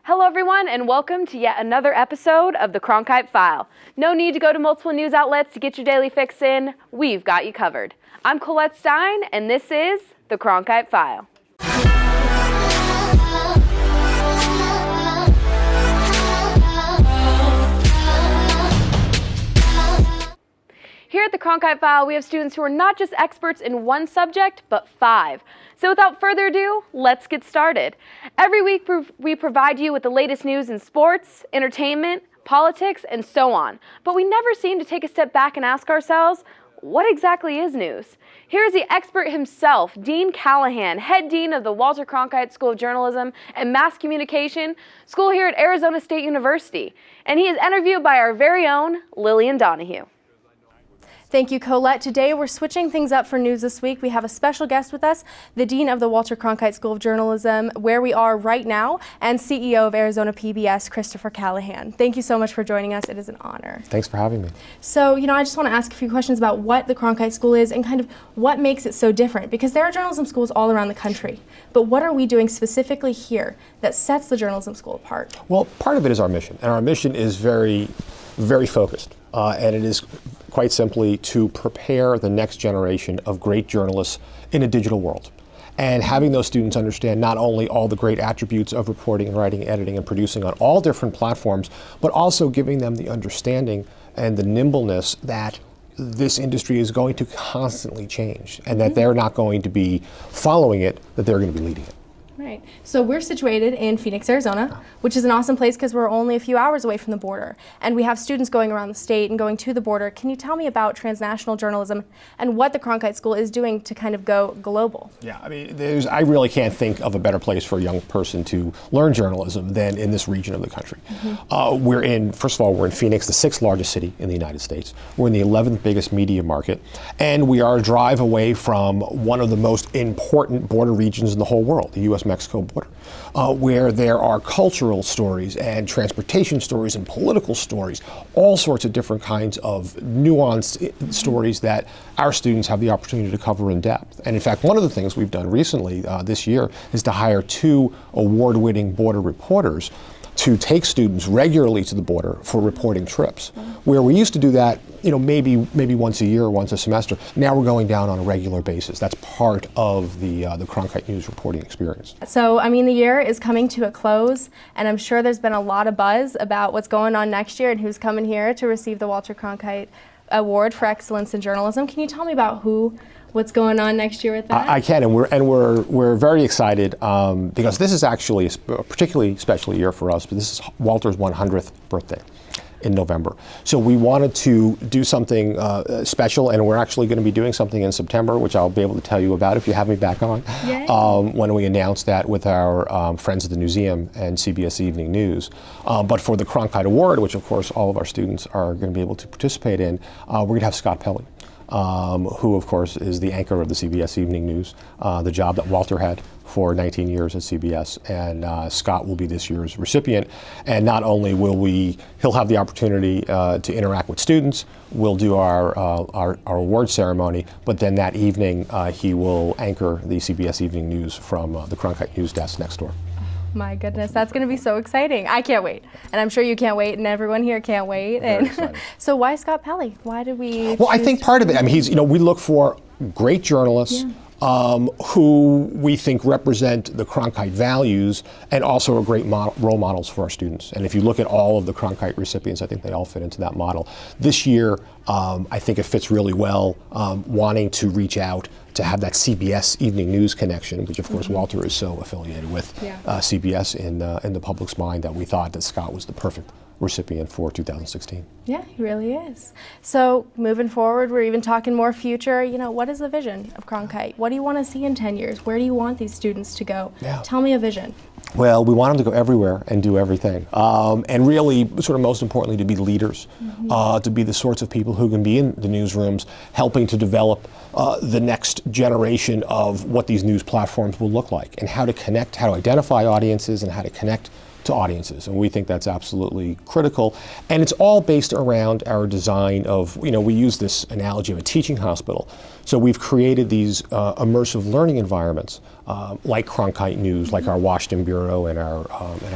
Hello everyone and welcome to yet another episode of the Cronkite File. No need to go to multiple news outlets to get your daily fix in. We've got you covered. I'm Colette Stein and this is the Cronkite File. Here at the Cronkite File, we have students who are not just experts in one subject, but 5. So without further ado, let's get started. Every week, we provide you with the latest news in sports, entertainment, politics, and so on. But we never seem to take a step back and ask ourselves, what exactly is news? Here's the expert himself, Dean Callahan, head dean of the Walter Cronkite School of Journalism and Mass Communication School here at Arizona State University. And he is interviewed by our very own Lillian Donahue. Thank you, Colette. Today we're switching things up for news this week. We have a special guest with us, the Dean of the Walter Cronkite School of Journalism, where we are right now, and CEO of Arizona PBS, Christopher Callahan. Thank you so much for joining us. It is an honor. Thanks for having me. So, I just want to ask a few questions about what the Cronkite School is and kind of what makes it so different, because there are journalism schools all around the country. But what are we doing specifically here that sets the journalism school apart? Well, part of it is our mission, and our mission is very, very focused. And it is quite simply to prepare the next generation of great journalists in a digital world. And having those students understand not only all the great attributes of reporting and writing, editing, and producing on all different platforms, but also giving them the understanding and the nimbleness that this industry is going to constantly change, and that they're not going to be following it, that they're going to be leading it. Right. So we're situated in Phoenix, Arizona, which is an awesome place because we're only a few hours away from the border. And we have students going around the state and going to the border. Can you tell me about transnational journalism and what the Cronkite School is doing to kind of go global? Yeah, I mean, I really can't think of a better place for a young person to learn journalism than in this region of the country. First of all, we're in Phoenix, the 6th largest city in the United States. We're in the 11th biggest media market. And we are a drive away from one of the most important border regions in the whole world, the U.S.-Mexico border, where there are cultural stories and transportation stories and political stories, all sorts of different kinds of nuanced stories that our students have the opportunity to cover in depth. And in fact, one of the things we've done recently this year is to hire 2 award-winning border reporters to take students regularly to the border for reporting trips. Where we used to do that, maybe once a year or once a semester. Now we're going down on a regular basis. That's part of the Cronkite News reporting experience. So, the year is coming to a close, and I'm sure there's been a lot of buzz about what's going on next year and who's coming here to receive the Walter Cronkite Award for Excellence in Journalism. Can you tell me about what's going on next year with that? I can, and we're very excited because this is actually a particularly special year for us. But this is Walter's 100th birthday in November. So we wanted to do something special, and we're actually going to be doing something in September, which I'll be able to tell you about if you have me back on, when we announce that with our friends at the museum and CBS Evening News. But for the Cronkite Award, which of course all of our students are going to be able to participate in, we're going to have Scott Pelley, who of course is the anchor of the CBS Evening News, the job that Walter had for 19 years at CBS, and Scott will be this year's recipient. And not only will he'll have the opportunity to interact with students, we'll do our award ceremony, but then that evening he will anchor the CBS Evening News from the Cronkite News desk next door. My goodness, that's going to be so exciting. I can't wait. And I'm sure you can't wait, and everyone here can't wait. And so why Scott Pelley? Why did we Well, I think part of it, we look for great journalists who we think represent the Cronkite values and also are great role models for our students. And if you look at all of the Cronkite recipients, I think they all fit into that model. This year, I think it fits really well, wanting to reach out to have that CBS Evening News connection, which of course Walter is so affiliated with CBS in the public's mind, that we thought that Scott was the perfect recipient for 2016. Yeah, he really is. So moving forward, we're even talking more future. What is the vision of Cronkite? What do you want to see in 10 years? Where do you want these students to go? Tell me a vision. Well, we want them to go everywhere and do everything. And really, sort of most importantly, to be leaders, to be the sorts of people who can be in the newsrooms, helping to develop the next generation of what these news platforms will look like, and how to connect, how to identify audiences, and how to connect to audiences. And we think that's absolutely critical. And it's all based around our design of, we use this analogy of a teaching hospital. So we've created these immersive learning environments like Cronkite News, like our Washington Bureau and our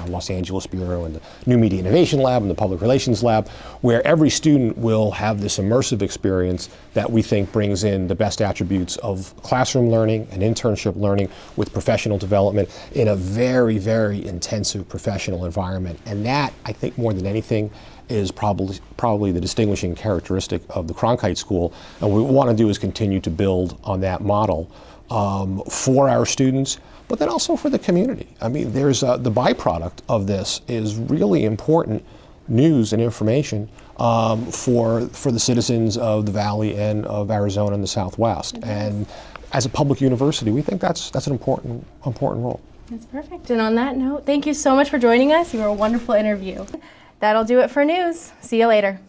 Los Angeles Bureau and the New Media Innovation Lab and the Public Relations Lab, where every student will have this immersive experience that we think brings in the best attributes of classroom learning and internship learning with professional development in a very, very intensive professional environment. And that, I think, more than anything, is probably the distinguishing characteristic of the Cronkite School. And what we want to do is continue to build on that model for our students, but then also for the community. I mean, there's the byproduct of this is really important news and information for the citizens of the Valley and of Arizona and the Southwest. And as a public university, we think that's an important role. That's perfect. And on that note, thank you so much for joining us. You were a wonderful interview. That'll do it for news. See you later.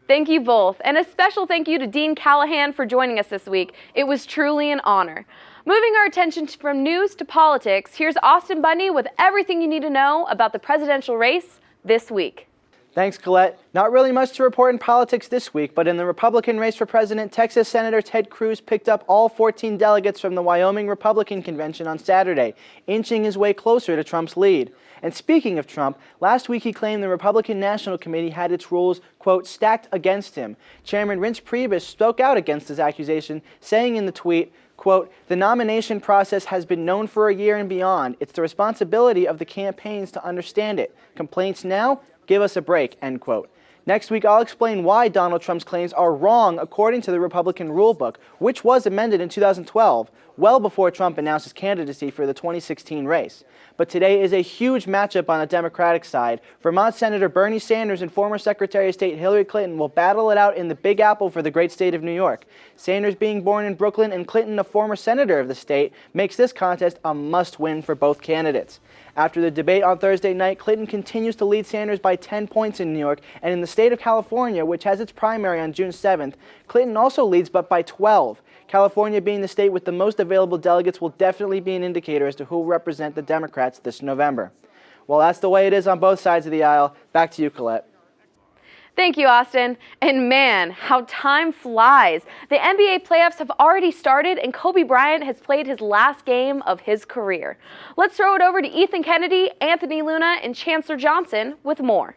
Thank you both, and a special thank you to Dean Callahan for joining us this week. It was truly an honor. Moving our attention from news to politics, here's Austen Bundy with everything you need to know about the presidential race this week. Thanks, Colette. Not really much to report in politics this week, but in the Republican race for president, Texas Senator Ted Cruz picked up all 14 delegates from the Wyoming Republican Convention on Saturday, inching his way closer to Trump's lead. And speaking of Trump, last week he claimed the Republican National Committee had its rules, quote, stacked against him. Chairman Reince Priebus spoke out against his accusation, saying in the tweet, quote, the nomination process has been known for a year and beyond. It's the responsibility of the campaigns to understand it. Complaints now? Give us a break, end quote. Next week, I'll explain why Donald Trump's claims are wrong according to the Republican rulebook, which was amended in 2012, well before Trump announced his candidacy for the 2016 race. But today is a huge matchup on the Democratic side. Vermont Senator Bernie Sanders and former Secretary of State Hillary Clinton will battle it out in the Big Apple for the great state of New York. Sanders being born in Brooklyn and Clinton a former senator of the state makes this contest a must-win for both candidates. After the debate on Thursday night, Clinton continues to lead Sanders by 10 points in New York, and in the state of California, which has its primary on June 7th, Clinton also leads but by 12. California being the state with the most available delegates will definitely be an indicator as to who will represent the Democrats this November. Well, that's the way it is on both sides of the aisle. Back to you, Colette. Thank you, Austen. And man, how time flies. The NBA playoffs have already started, and Kobe Bryant has played his last game of his career. Let's throw it over to Ethan Kennedy, Anthony Luna, and Chancellor Johnson with more.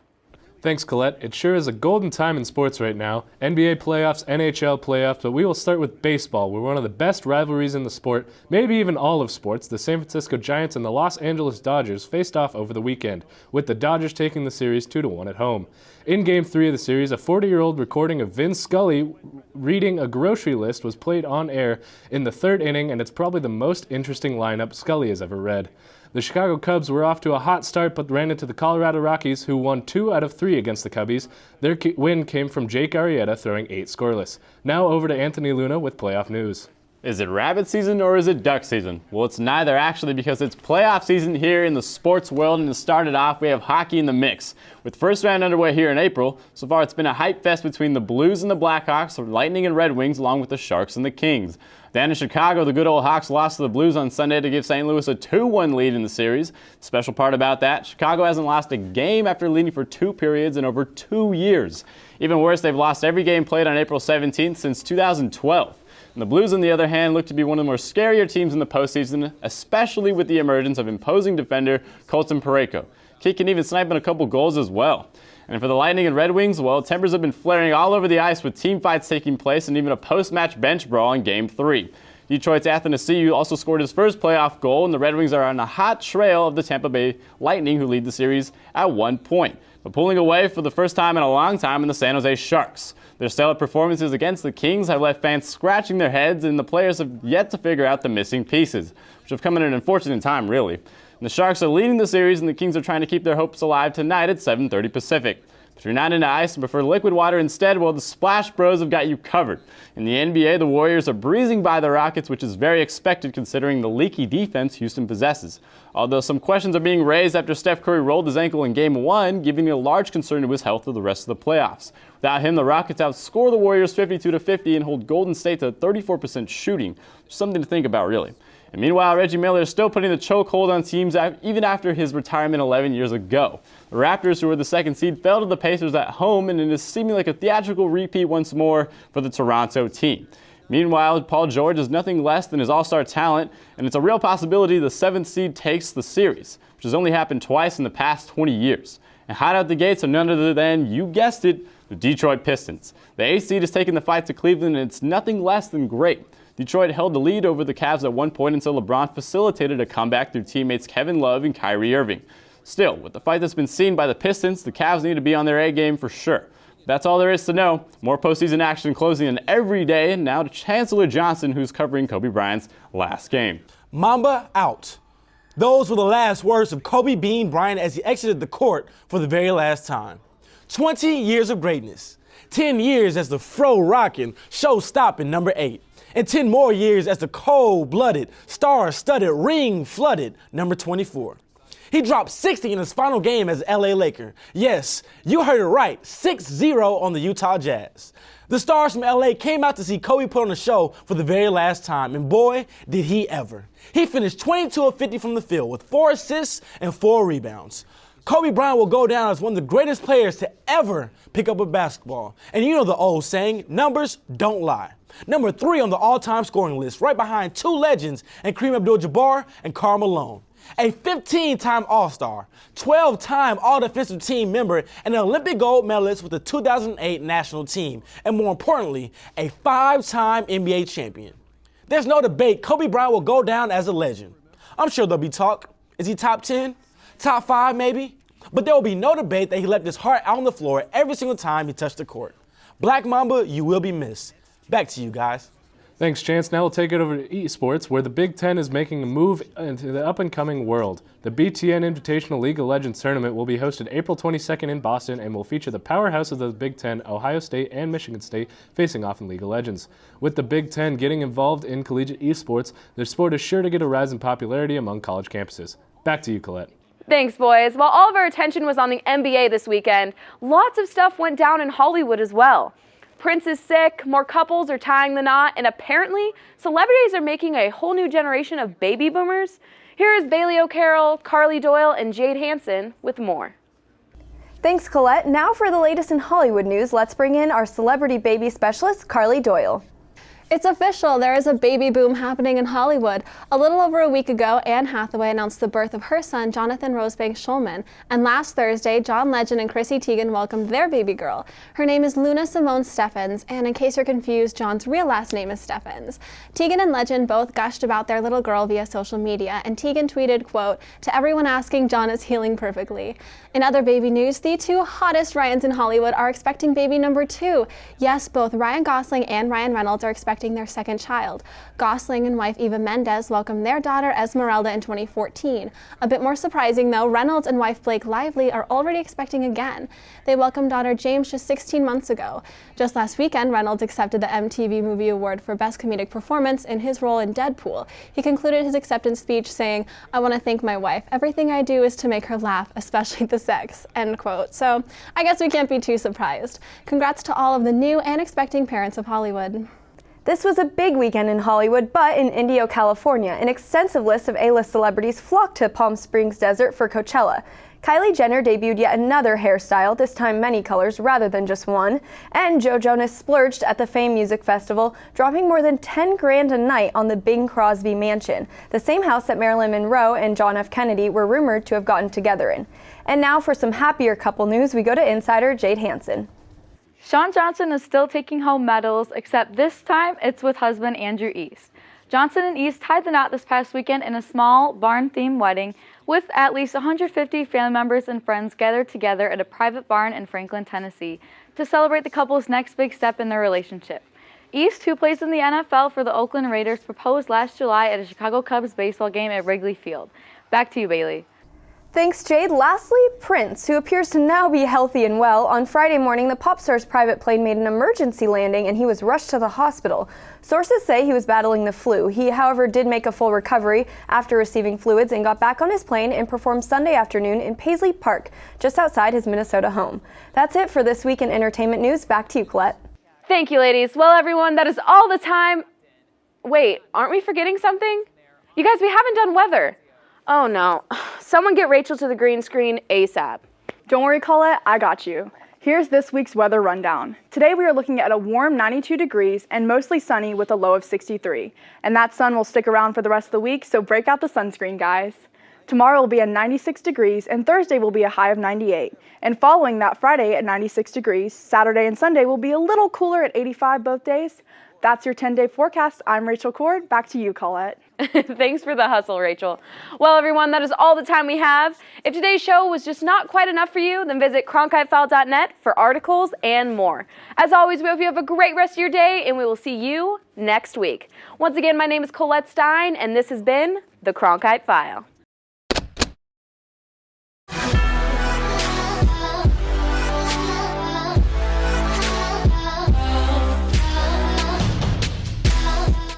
Thanks, Colette. It sure is a golden time in sports right now. NBA playoffs, NHL playoffs, but we will start with baseball, where one of the best rivalries in the sport, maybe even all of sports, the San Francisco Giants and the Los Angeles Dodgers faced off over the weekend, with the Dodgers taking the series 2-1 at home. In Game 3 of the series, a 40-year-old recording of Vin Scully reading a grocery list was played on air in the third inning, and it's probably the most interesting lineup Scully has ever read. The Chicago Cubs were off to a hot start but ran into the Colorado Rockies, who won 2 out of 3 against the Cubbies. Their win came from Jake Arrieta throwing 8 scoreless. Now over to Anthony Luna with playoff news. Is it rabbit season or is it duck season? Well, it's neither actually, because it's playoff season here in the sports world, and to start it off, we have hockey in the mix. With first round underway here in April, so far it's been a hype fest between the Blues and the Blackhawks, the Lightning and Red Wings, along with the Sharks and the Kings. Down in Chicago, the good old Hawks lost to the Blues on Sunday to give St. Louis a 2-1 lead in the series. The special part about that, Chicago hasn't lost a game after leading for 2 periods in over 2 years. Even worse, they've lost every game played on April 17th since 2012. And the Blues, on the other hand, look to be one of the more scarier teams in the postseason, especially with the emergence of imposing defender Colton Parayko. He can even snipe in a couple goals as well. And for the Lightning and Red Wings, well, tempers have been flaring all over the ice with team fights taking place and even a post-match bench brawl in Game 3. Detroit's Athanasiou also scored his first playoff goal, and the Red Wings are on a hot trail of the Tampa Bay Lightning, who lead the series at 1 point. But pulling away for the first time in a long time in the San Jose Sharks. Their stellar performances against the Kings have left fans scratching their heads, and the players have yet to figure out the missing pieces, which have come at an unfortunate time, really. And the Sharks are leading the series, and the Kings are trying to keep their hopes alive tonight at 7:30 Pacific. If you're not into ice and prefer liquid water instead, well, the Splash Bros have got you covered. In the NBA, the Warriors are breezing by the Rockets, which is very expected considering the leaky defense Houston possesses. Although some questions are being raised after Steph Curry rolled his ankle in Game 1, giving a large concern to his health for the rest of the playoffs. Without him, the Rockets outscore the Warriors 52-50 and hold Golden State to 34% shooting. Something to think about, really. And meanwhile, Reggie Miller is still putting the chokehold on teams even after his retirement 11 years ago. The Raptors, who were the second seed, fell to the Pacers at home, and it is seeming like a theatrical repeat once more for the Toronto team. Meanwhile, Paul George is nothing less than his all-star talent, and it's a real possibility the 7th seed takes the series, which has only happened twice in the past 20 years. And hot out the gates are none other than, you guessed it, the Detroit Pistons. The 8th seed is taking the fight to Cleveland, and it's nothing less than great. Detroit held the lead over the Cavs at one point until LeBron facilitated a comeback through teammates Kevin Love and Kyrie Irving. Still, with the fight that's been seen by the Pistons, the Cavs need to be on their A game for sure. That's all there is to know. More postseason action closing in every day, and now to Chancellor Johnson, who's covering Kobe Bryant's last game. Mamba out. Those were the last words of Kobe Bean Bryant as he exited the court for the very last time. 20 years of greatness. 10 years as the fro-rockin', show-stopping number 8. And 10 more years as the cold-blooded, star-studded, ring-flooded number 24. He dropped 60 in his final game as LA Laker. Yes, you heard it right, 6-0 on the Utah Jazz. The stars from LA came out to see Kobe put on a show for the very last time, and boy, did he ever. He finished 22 of 50 from the field with 4 assists and 4 rebounds. Kobe Bryant will go down as one of the greatest players to ever pick up a basketball. And you know the old saying, numbers don't lie. Number 3 on the all-time scoring list, right behind 2 legends and Kareem Abdul-Jabbar and Karl Malone. A 15-time All-Star, 12-time All-Defensive Team member, and an Olympic gold medalist with the 2008 national team, and more importantly, a 5-time NBA champion. There's no debate, Kobe Bryant will go down as a legend. I'm sure there'll be talk. Is he top 10? Top 5 maybe? But there will be no debate that he left his heart out on the floor every single time he touched the court. Black Mamba, you will be missed. Back to you guys. Thanks, Chance. Now we'll take it over to esports, where the Big Ten is making a move into the up-and-coming world. The BTN Invitational League of Legends tournament will be hosted April 22nd in Boston and will feature the powerhouse of the Big Ten, Ohio State and Michigan State, facing off in League of Legends. With the Big Ten getting involved in collegiate esports, the sport is sure to get a rise in popularity among college campuses. Back to you, Colette. Thanks, boys. While all of our attention was on the NBA this weekend, lots of stuff went down in Hollywood as well. Prince is sick, more couples are tying the knot, and apparently, celebrities are making a whole new generation of baby boomers. Here is Bailey O'Carroll, Carly Doyle, and Jade Hanson with more. Thanks, Colette. Now for the latest in Hollywood news, let's bring in our celebrity baby specialist, Carly Doyle. It's official, there is a baby boom happening in Hollywood. A little over a week ago, Anne Hathaway announced the birth of her son, Jonathan Rosebanks Shulman. And last Thursday, John Legend and Chrissy Teigen welcomed their baby girl. Her name is Luna Simone Steffens, and in case you're confused, John's real last name is Steffens. Teigen and Legend both gushed about their little girl via social media, and Teigen tweeted, quote, "To everyone asking, John is healing perfectly." In other baby news, the 2 hottest Ryans in Hollywood are expecting baby number 2. Yes, both Ryan Gosling and Ryan Reynolds are expecting their second child. Gosling and wife Eva Mendes welcomed their daughter Esmeralda in 2014. A bit more surprising though, Reynolds and wife Blake Lively are already expecting again. They welcomed daughter James just 16 months ago. Just last weekend, Reynolds accepted the MTV Movie Award for Best Comedic Performance in his role in Deadpool. He concluded his acceptance speech saying, "I want to thank my wife. Everything I do is to make her laugh, especially the sex," end quote. So I guess we can't be too surprised. Congrats to all of the new and expecting parents of Hollywood. This was a big weekend in Hollywood, but in Indio, California, an extensive list of A-list celebrities flocked to Palm Springs Desert for Coachella. Kylie Jenner debuted yet another hairstyle, this time many colors rather than just one, and Joe Jonas splurged at the Fame Music Festival, dropping more than $10,000 a night on the Bing Crosby mansion, the same house that Marilyn Monroe and John F. Kennedy were rumored to have gotten together in. And now for some happier couple news, we go to insider Jade Hanson. Shawn Johnson is still taking home medals, except this time it's with husband Andrew East. Johnson and East tied the knot this past weekend in a small barn-themed wedding with at least 150 family members and friends gathered together at a private barn in Franklin, Tennessee to celebrate the couple's next big step in their relationship. East, who plays in the NFL for the Oakland Raiders, proposed last July at a Chicago Cubs baseball game at Wrigley Field. Back to you, Bailey. Thanks, Jade. Lastly, Prince, who appears to now be healthy and well. On Friday morning, the pop star's private plane made an emergency landing and he was rushed to the hospital. Sources say he was battling the flu. He, however, did make a full recovery after receiving fluids and got back on his plane and performed Sunday afternoon in Paisley Park, just outside his Minnesota home. That's it for this week in entertainment news. Back to you, Colette. Thank you, ladies. Well, everyone, that is all the time. Wait, aren't we forgetting something? You guys, we haven't done weather. Oh no. Someone get Rachel to the green screen ASAP. Don't worry, Colette, I got you. Here's this week's weather rundown. Today we are looking at a warm 92 degrees and mostly sunny with a low of 63. And that sun will stick around for the rest of the week, so break out the sunscreen, guys. Tomorrow will be at 96 degrees and Thursday will be a high of 98. And following that, Friday at 96 degrees, Saturday and Sunday will be a little cooler at 85 both days. That's your 10-day forecast. I'm Rachel Cord. Back to you, Colette. Thanks for the hustle, Rachel. Well, everyone, that is all the time we have. If today's show was just not quite enough for you, then visit cronkitefile.net for articles and more. As always, we hope you have a great rest of your day, and we will see you next week. Once again, my name is Colette Stein, and this has been the Cronkite File.